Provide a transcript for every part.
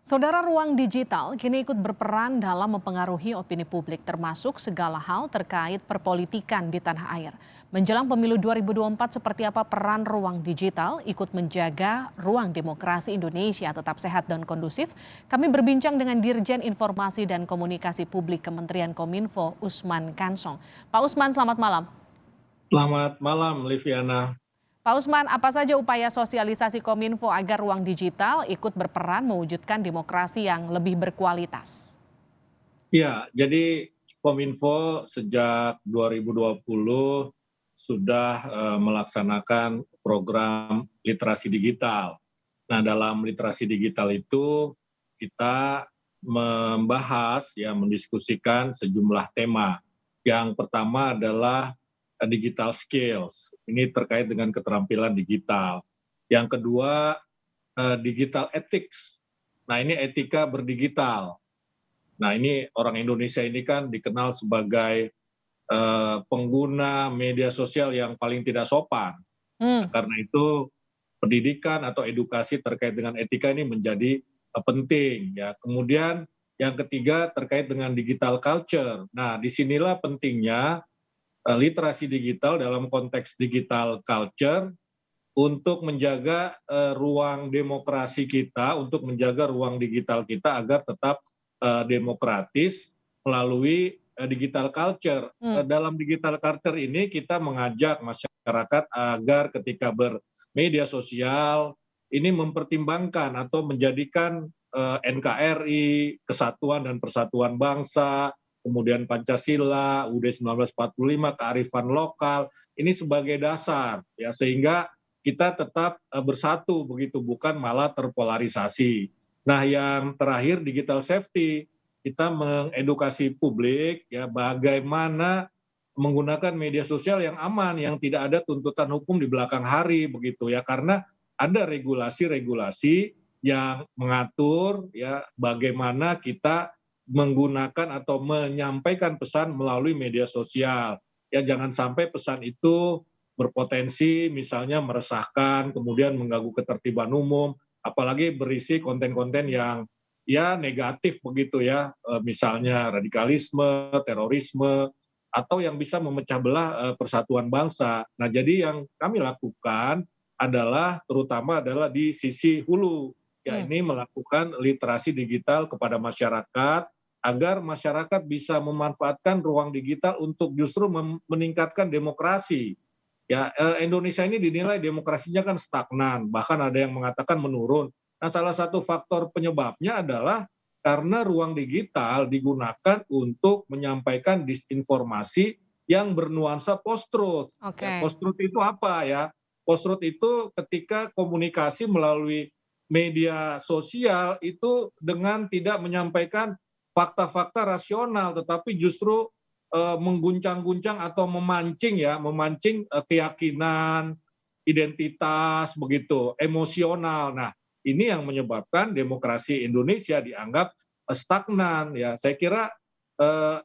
Saudara, ruang digital kini ikut berperan dalam mempengaruhi opini publik termasuk segala hal terkait perpolitikan di tanah air. Menjelang pemilu 2024 seperti apa peran ruang digital ikut menjaga ruang demokrasi Indonesia tetap sehat dan kondusif? Kami berbincang dengan Dirjen Informasi dan Komunikasi Publik Kementerian Kominfo, Usman Kansong. Pak Usman, selamat malam. Selamat malam, Liviana. Pak Usman, apa saja upaya sosialisasi Kominfo agar ruang digital ikut berperan mewujudkan demokrasi yang lebih berkualitas? Ya, jadi Kominfo sejak 2020 sudah melaksanakan program literasi digital. Nah, dalam literasi digital itu kita membahas, ya, mendiskusikan sejumlah tema. Yang pertama adalah digital skills. Ini terkait dengan keterampilan digital. Yang kedua, digital ethics. Nah, ini etika berdigital. Nah, ini orang Indonesia ini kan dikenal sebagai pengguna media sosial yang paling tidak sopan. Hmm. Nah, karena itu pendidikan atau edukasi terkait dengan etika ini menjadi penting, ya. Kemudian yang ketiga terkait dengan digital culture. Nah, disinilah pentingnya literasi digital dalam konteks digital culture untuk menjaga ruang demokrasi kita, untuk menjaga ruang digital kita agar tetap demokratis melalui digital culture. Hmm. Dalam digital culture ini kita mengajak masyarakat agar ketika bermedia sosial ini mempertimbangkan atau menjadikan NKRI, Kesatuan dan Persatuan Bangsa, kemudian Pancasila, UUD 1945, kearifan lokal, ini sebagai dasar, ya, sehingga kita tetap bersatu begitu, bukan malah terpolarisasi. Nah, yang terakhir digital safety, kita mengedukasi publik, ya, bagaimana menggunakan media sosial yang aman, yang tidak ada tuntutan hukum di belakang hari begitu, ya, karena ada regulasi-regulasi yang mengatur, ya, bagaimana kita menggunakan atau menyampaikan pesan melalui media sosial. Ya, jangan sampai pesan itu berpotensi misalnya meresahkan, kemudian mengganggu ketertiban umum, apalagi berisi konten-konten yang ya negatif begitu, ya, misalnya radikalisme, terorisme, atau yang bisa memecah belah persatuan bangsa. Nah, jadi yang kami lakukan adalah terutama adalah di sisi hulu, ya, Hmm. ini melakukan literasi digital kepada masyarakat agar masyarakat bisa memanfaatkan ruang digital untuk justru meningkatkan demokrasi. Ya, Indonesia ini dinilai demokrasinya kan stagnan, bahkan ada yang mengatakan menurun. Nah, salah satu faktor penyebabnya adalah karena ruang digital digunakan untuk menyampaikan disinformasi yang bernuansa post-truth. Ya, Oke. post-truth itu apa, ya? Post-truth itu ketika komunikasi melalui media sosial itu dengan tidak menyampaikan fakta-fakta rasional, tetapi justru mengguncang-guncang atau memancing, ya, memancing keyakinan, identitas begitu, emosional. Nah, ini yang menyebabkan demokrasi Indonesia dianggap stagnan, ya. Saya kira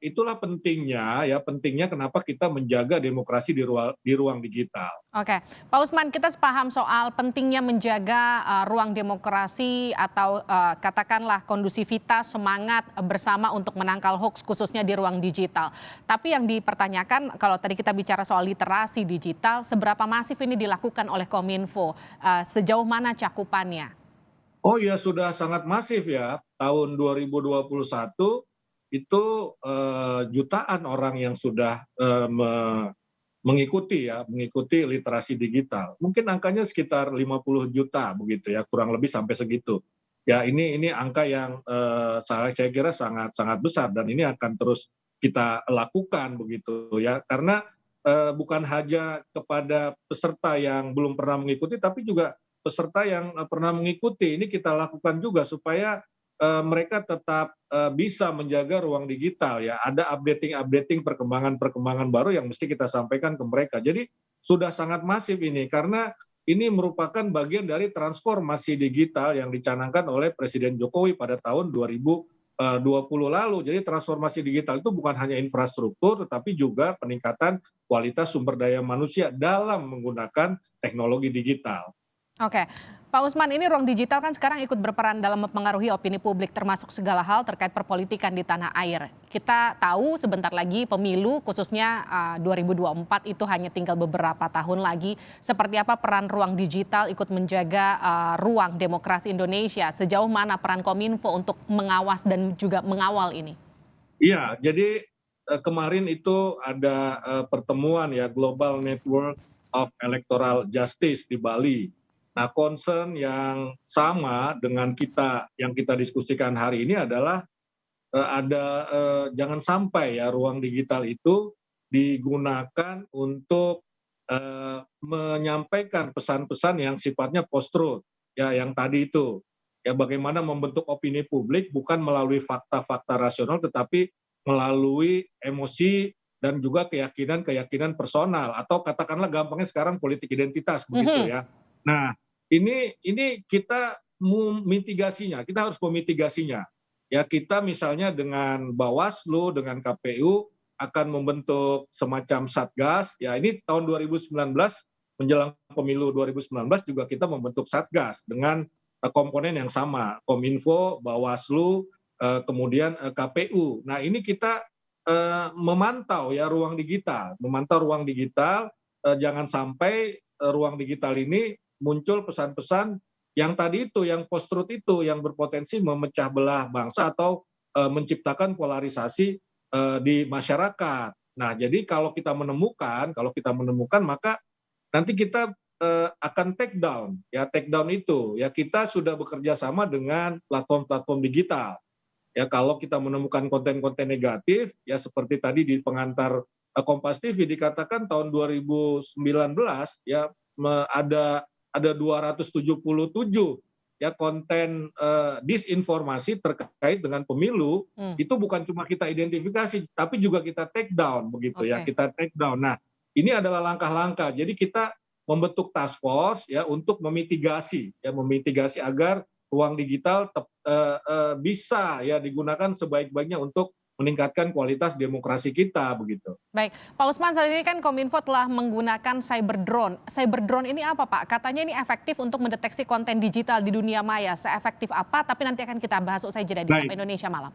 itulah pentingnya, ya, pentingnya kenapa kita menjaga demokrasi di ruang digital. Oke, Pak Usman, kita sepaham soal pentingnya menjaga ruang demokrasi atau katakanlah kondusivitas, semangat bersama untuk menangkal hoax khususnya di ruang digital. Tapi yang dipertanyakan kalau tadi kita bicara soal literasi digital, seberapa masif ini dilakukan oleh Kominfo, sejauh mana cakupannya? Oh ya, sudah sangat masif, ya. Tahun 2021 itu jutaan orang yang sudah mengikuti literasi digital. Mungkin angkanya sekitar 50 juta begitu, ya, kurang lebih sampai segitu. Ya, ini angka yang saya kira sangat sangat besar dan ini akan terus kita lakukan begitu, ya. Karena bukan hanya kepada peserta yang belum pernah mengikuti tapi juga peserta yang pernah mengikuti. Ini kita lakukan juga supaya mereka tetap bisa menjaga ruang digital, ya. Ada updating perkembangan baru yang mesti kita sampaikan ke mereka. Jadi sudah sangat masif ini karena ini merupakan bagian dari transformasi digital yang dicanangkan oleh Presiden Jokowi pada tahun 2020 lalu. Jadi transformasi digital itu bukan hanya infrastruktur tetapi juga peningkatan kualitas sumber daya manusia dalam menggunakan teknologi digital. Oke, Pak Usman, ini ruang digital kan sekarang ikut berperan dalam mempengaruhi opini publik termasuk segala hal terkait perpolitikan di tanah air. Kita tahu sebentar lagi pemilu khususnya 2024 itu hanya tinggal beberapa tahun lagi. Seperti apa peran ruang digital ikut menjaga ruang demokrasi Indonesia? Sejauh mana peran Kominfo untuk mengawas dan juga mengawal ini? Iya, jadi kemarin itu ada pertemuan ya Global Network of Electoral Justice di Bali. Nah, concern yang sama dengan yang kita diskusikan hari ini adalah jangan sampai ya ruang digital itu digunakan untuk menyampaikan pesan-pesan yang sifatnya post-truth, ya yang tadi itu. Ya bagaimana membentuk opini publik bukan melalui fakta-fakta rasional tetapi melalui emosi dan juga keyakinan-keyakinan personal atau katakanlah gampangnya sekarang politik identitas begitu ya. Nah, ini kita mitigasinya, kita harus memitigasinya. Ya kita misalnya dengan Bawaslu, dengan KPU akan membentuk semacam satgas. Ya ini tahun 2019 menjelang pemilu 2019 juga kita membentuk satgas dengan komponen yang sama, Kominfo, Bawaslu, kemudian KPU. Nah ini kita memantau ya ruang digital, jangan sampai ruang digital ini muncul pesan-pesan yang tadi itu, yang post-truth itu, yang berpotensi memecah belah bangsa atau menciptakan polarisasi di masyarakat. Nah, jadi kalau kita menemukan maka nanti kita akan take down itu. Ya kita sudah bekerja sama dengan platform-platform digital. Ya kalau kita menemukan konten-konten negatif, ya seperti tadi di pengantar Kompas TV dikatakan tahun 2019 ya ada 277 ya konten disinformasi terkait dengan pemilu. Itu bukan cuma kita identifikasi tapi juga kita take down begitu ya, kita take down. Nah, ini adalah langkah-langkah. Jadi kita membentuk task force ya untuk memitigasi agar ruang digital bisa ya digunakan sebaik-baiknya untuk meningkatkan kualitas demokrasi kita begitu. Baik, Pak Usman, saat ini kan Kominfo telah menggunakan cyber drone. Cyber drone ini apa, Pak? Katanya ini efektif untuk mendeteksi konten digital di dunia maya. Seefektif apa? Tapi nanti akan kita bahas usai jeda di Sapa Indonesia Malam.